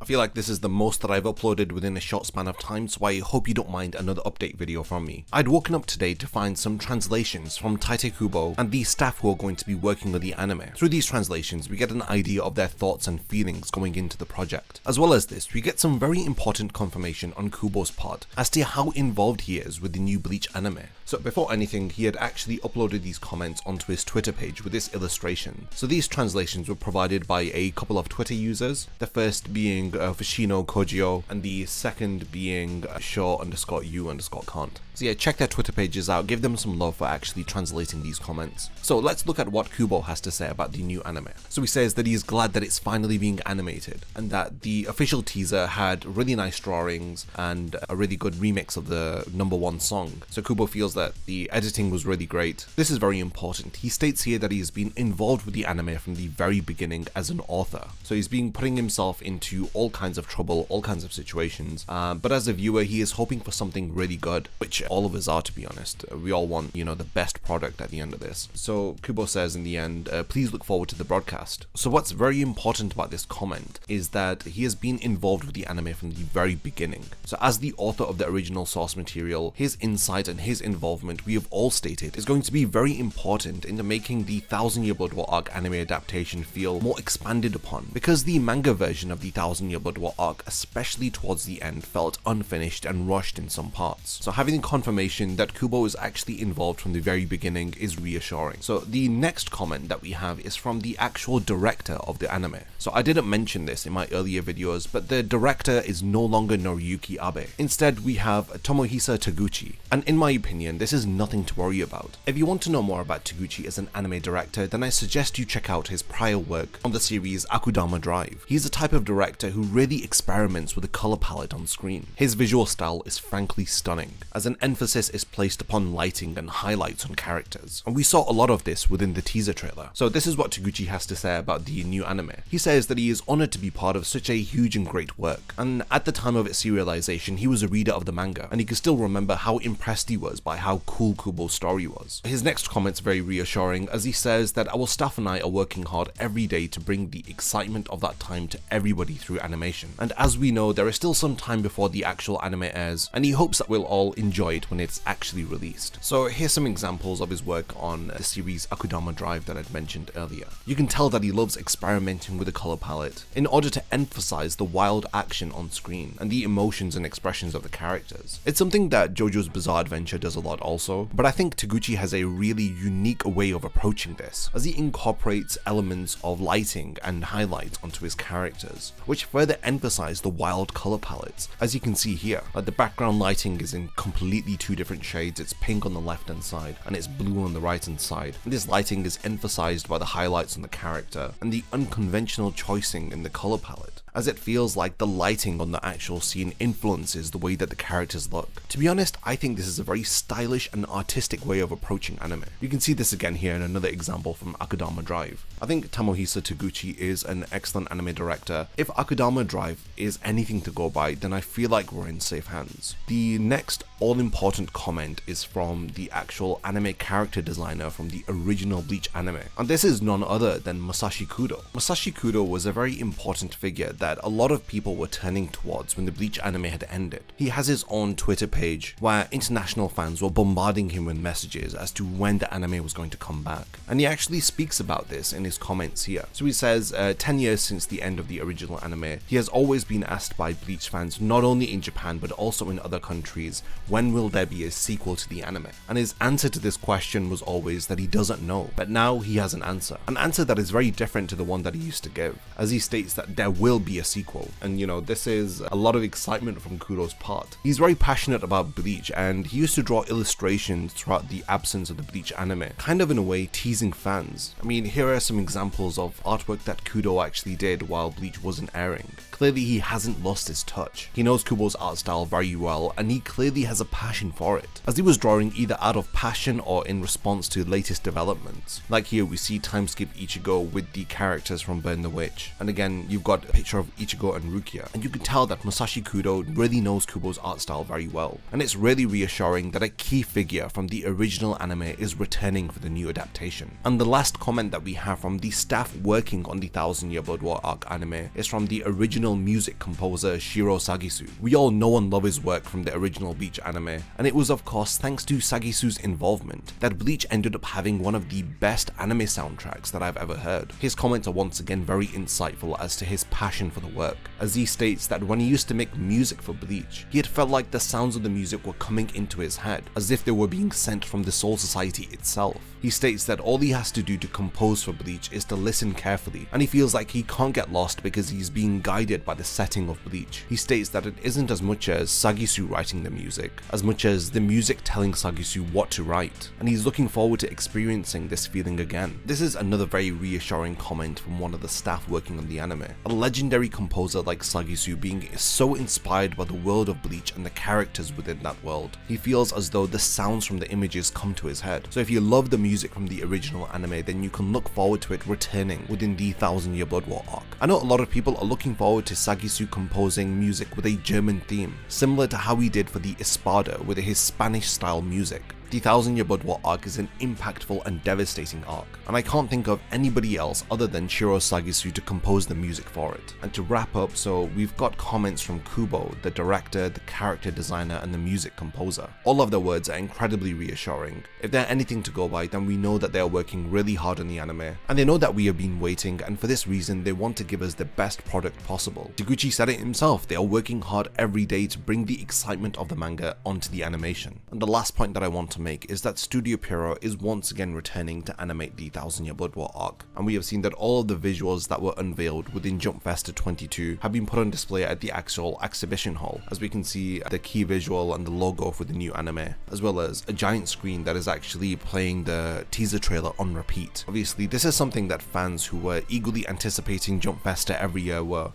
I feel like this is the most that I've uploaded within a short span of time, so I hope you don't mind another update video from me. I'd woken up today to find some translations from Tite Kubo and the staff who are going to be working on the anime. Through these translations, we get an idea of their thoughts and feelings going into the project. As well as this, we get some very important confirmation on Kubo's part as to how involved he is with the new Bleach anime. So before anything, he had actually uploaded these comments onto his Twitter page with this illustration. So these translations were provided by a couple of Twitter users, the first being Fushino Kojio, and the second being Shaw_U_Kant. So yeah, check their Twitter pages out, give them some love for actually translating these comments. So let's look at what Kubo has to say about the new anime. So he says that he is glad that it's finally being animated, and that the official teaser had really nice drawings and a really good remix of the #1 song. So Kubo feels that the editing was really great. This is very important. He states here that he has been involved with the anime from the very beginning as an author. So he's been putting himself into all kinds of trouble, all kinds of situations, but as a viewer he is hoping for something really good, which all of us are, to be honest. We all want, the best product at the end of this. So Kubo says in the end, please look forward to the broadcast. So what's very important about this comment is that he has been involved with the anime from the very beginning. So as the author of the original source material, his insight and his involvement, we have all stated, is going to be very important into making the 1000 Year Blood War arc anime adaptation feel more expanded upon, because the manga version of the 1000 Year Blood War arc, especially towards the end, felt unfinished and rushed in some parts. So having confirmation that Kubo is actually involved from the very beginning is reassuring. So the next comment that we have is from the actual director of the anime. So I didn't mention this in my earlier videos, but the director is no longer Noriyuki Abe. Instead, we have Tomohisa Taguchi, and in my opinion, this is nothing to worry about. If you want to know more about Taguchi as an anime director, then I suggest you check out his prior work on the series Akudama Drive. He's a type of director who really experiments with the color palette on screen. His visual style is frankly stunning, as an emphasis is placed upon lighting and highlights on characters, and we saw a lot of this within the teaser trailer. So this is what Taguchi has to say about the new anime. He says that he is honored to be part of such a huge and great work, and at the time of its serialization he was a reader of the manga, and he can still remember how impressed he was by how cool Kubo's story was. His next comment's very reassuring, as he says that our staff and I are working hard every day to bring the excitement of that time to everybody through animation, and as we know, there is still some time before the actual anime airs, and he hopes that we'll all enjoy it when it's actually released. So here's some examples of his work on the series Akudama Drive that I'd mentioned earlier. You can tell that he loves experimenting with the color palette in order to emphasize the wild action on screen and the emotions and expressions of the characters. It's something that JoJo's Bizarre Adventure does a lot also, but I think Taguchi has a really unique way of approaching this, as he incorporates elements of lighting and highlights onto his characters, which further emphasize the wild color palettes. As you can see here, the background lighting is in completely two different shades. It's pink on the left hand side and it's blue on the right hand side, and this lighting is emphasized by the highlights on the character and the unconventional choicing in the color palette, as it feels like the lighting on the actual scene influences the way that the characters look. To be honest, I think this is a very stylish and artistic way of approaching anime. You can see this again here in another example from Akudama Drive. I think Tomohisa Taguchi is an excellent anime director. If Akudama Drive is anything to go by, then I feel like we're in safe hands. The next all-important comment is from the actual anime character designer from the original Bleach anime, and this is none other than Masashi Kudo. Masashi Kudo was a very important figure that a lot of people were turning towards when the Bleach anime had ended. He has his own Twitter page where international fans were bombarding him with messages as to when the anime was going to come back, and he actually speaks about this in his comments here. So he says, 10 years since the end of the original anime, he has always been asked by Bleach fans, not only in Japan but also in other countries, when will there be a sequel to the anime? And his answer to this question was always that he doesn't know, but now he has an answer that is very different to the one that he used to give, as he states that there will be a sequel. And this is a lot of excitement from Kudo's part. He's very passionate about Bleach, and he used to draw illustrations throughout the absence of the Bleach anime, kind of in a way teasing fans. I mean, here are some examples of artwork that Kudo actually did while Bleach wasn't airing. Clearly he hasn't lost his touch. He knows Kubo's art style very well, and he clearly has a passion for it, as he was drawing either out of passion or in response to latest developments. Like here we see Timeskip Ichigo with the characters from Burn the Witch, and again you've got a picture of Ichigo and Rukia, and you can tell that Masashi Kudo really knows Kubo's art style very well, and it's really reassuring that a key figure from the original anime is returning for the new adaptation. And the last comment that we have from the staff working on the 1000 Year Blood War arc anime is from the original original music composer Shiro Sagisu. We all know and love his work from the original Bleach anime, and it was of course thanks to Sagisu's involvement that Bleach ended up having one of the best anime soundtracks that I've ever heard. His comments are once again very insightful as to his passion for the work, as he states that when he used to make music for Bleach, he had felt like the sounds of the music were coming into his head, as if they were being sent from the Soul Society itself. He states that all he has to do to compose for Bleach is to listen carefully, and he feels like he can't get lost because he's being guided by the setting of Bleach. He states that it isn't as much as Sagisu writing the music, as much as the music telling Sagisu what to write, and he's looking forward to experiencing this feeling again. This is another very reassuring comment from one of the staff working on the anime. A legendary composer like Sagisu being so inspired by the world of Bleach and the characters within that world, he feels as though the sounds from the images come to his head. So if you love the music from the original anime, then you can look forward to it returning within the 1000 Year Blood War arc. I know a lot of people are looking forward to Sagisu composing music with a German theme, similar to how he did for the Espada with his Spanish style music. The 1000 Year Blood War arc is an impactful and devastating arc, and I can't think of anybody else other than Shiro Sagisu to compose the music for it. And to wrap up, so we've got comments from Kubo, the director, the character designer, and the music composer. All of their words are incredibly reassuring. If they're anything to go by, then we know that they are working really hard on the anime, and they know that we have been waiting, and for this reason they want to give us the best product possible. Taguchi said it himself, they are working hard every day to bring the excitement of the manga onto the animation. And the last point that I want to make is that Studio Pierrot is once again returning to animate the 1000 Year Blood War arc, and we have seen that all of the visuals that were unveiled within Jump Festa 22 have been put on display at the actual exhibition hall, as we can see the key visual and the logo for the new anime, as well as a giant screen that is actually playing the teaser trailer on repeat. Obviously this is something that fans who were eagerly anticipating Jump Festa every year were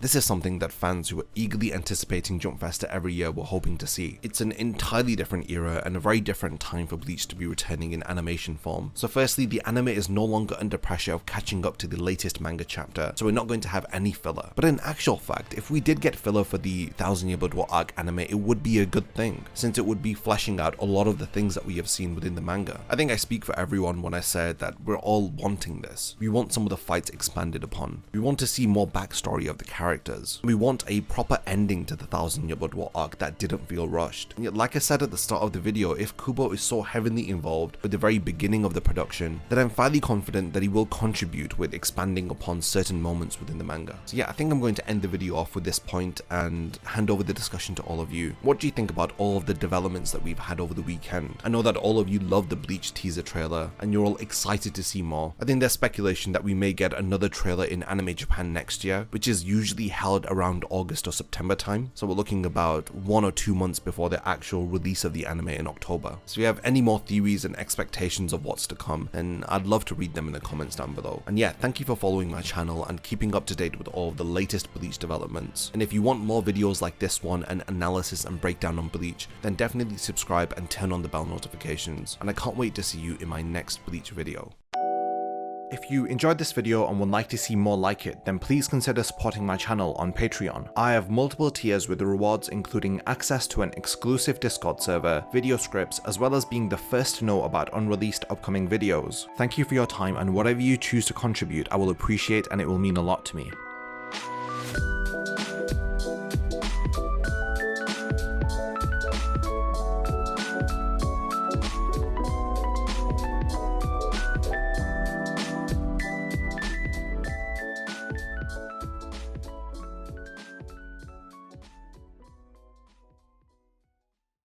hoping to see. It's an entirely different era and a very different time for Bleach to be returning in animation form. So firstly, the anime is no longer under pressure of catching up to the latest manga chapter, so we're not going to have any filler. But in actual fact, if we did get filler for the 1000 Year Blood War arc anime, it would be a good thing, since it would be fleshing out a lot of the things that we have seen within the manga. I think I speak for everyone when I said that we're all wanting this. We want some of the fights expanded upon. We want to see more backstory of the characters. We want a proper ending to the 1000 Year Blood War arc that didn't feel rushed. And yet, like I said at the start of the video, if Kubo is so heavily involved with the very beginning of the production, then I'm fairly confident that he will contribute with expanding upon certain moments within the manga. So yeah, I think I'm going to end the video off with this point and hand over the discussion to all of you. What do you think about all of the developments that we've had over the weekend? I know that all of you love the Bleach teaser trailer and you're all excited to see more. I think there's speculation that we may get another trailer in Anime Japan next year, which is usually held around August or September time. So we're looking about 1 or 2 months before the actual release of the anime in October. So if you have any more theories and expectations of what's to come, then I'd love to read them in the comments down below. And yeah, thank you for following my channel and keeping up to date with all of the latest Bleach developments. And if you want more videos like this one and analysis and breakdown on Bleach, then definitely subscribe and turn on the bell notifications. And I can't wait to see you in my next Bleach video. If you enjoyed this video and would like to see more like it, then please consider supporting my channel on Patreon. I have multiple tiers with rewards including access to an exclusive Discord server, video scripts, as well as being the first to know about unreleased upcoming videos. Thank you for your time, and whatever you choose to contribute I will appreciate, and it will mean a lot to me.